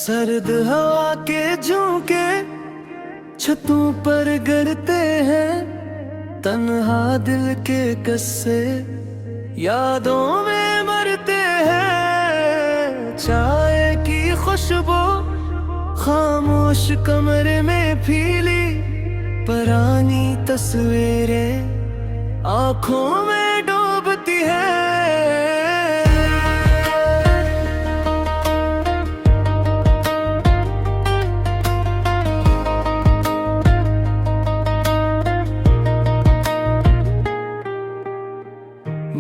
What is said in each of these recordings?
सर्द हवा के झोंके छतों पर गिरते हैं, तन्हा दिल के कस्से यादों में मरते हैं। चाय की खुशबू खामोश कमरे में फीली, पुरानी तस्वीरें आंखों में डूबती है।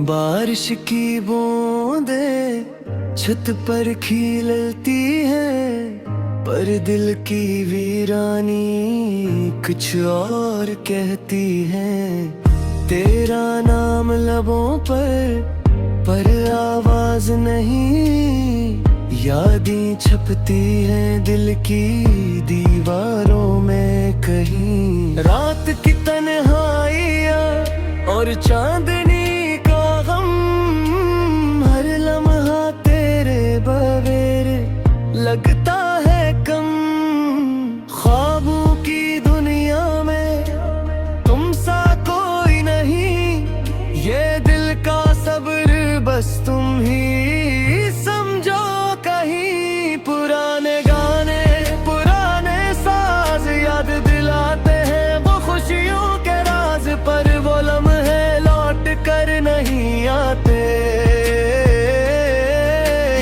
बारिश की बूंदें छत पर खिलती हैं, पर दिल की वीरानी कुछ और कहती है। तेरा नाम लबों पर आवाज नहीं, यादें छपती हैं दिल की दीवारों में कहीं। रात की तन्हाइयाँ और चांदनी का गम, हर लम्हा तेरे बगैर लगता है कम। ख्वाबों की दुनिया में तुम सा कोई नहीं, ये दिल का सब्र बस तुम ही समझो कहीं। पुराने गाने पुराने साज याद दिलाते हैं वो खुशियों के राज, पर वो लम्हे लौट कर नहीं आते।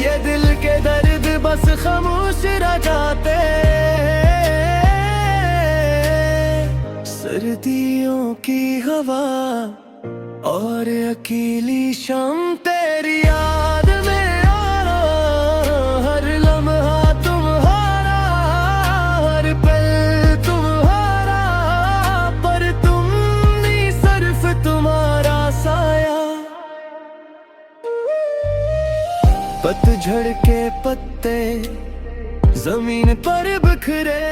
ये दिल के दर्द बस खामोश रह जाते। सर्दियों की हवा और अकेली शाम तेरी याद में आना, हर लम्हा तुम्हारा, हर पल तुम्हारा, पर तुम नहीं सिर्फ तुम्हारा साया। पतझड़ के पत्ते जमीन पर बिखरे,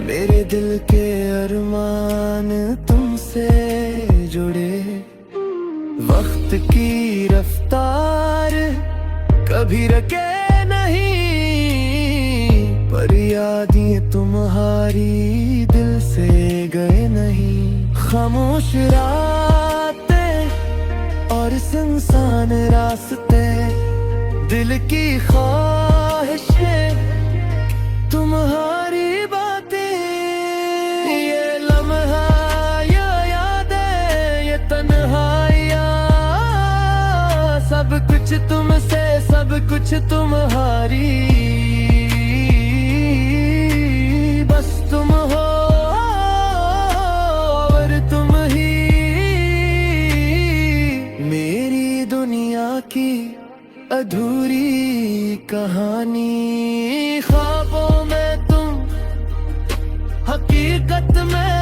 मेरे दिल के अरमान तुमसे जुड़े। वक्त की रफ्तार कभी रुके नहीं, पर यादें तुम्हारी दिल से गए नहीं। खामोश रातें और सुनसान रास्ते, दिल की ख्वाहिशें तुम्हारी बातें। ये लम्हा ये यादें ये तन्हाइयाँ, सब कुछ तुमसे सब कुछ तुम्हारी, बस तुम हो और तुम ही मेरी दुनिया की अधूरी कहानी। ख्वाबों में तुम, हकीकत में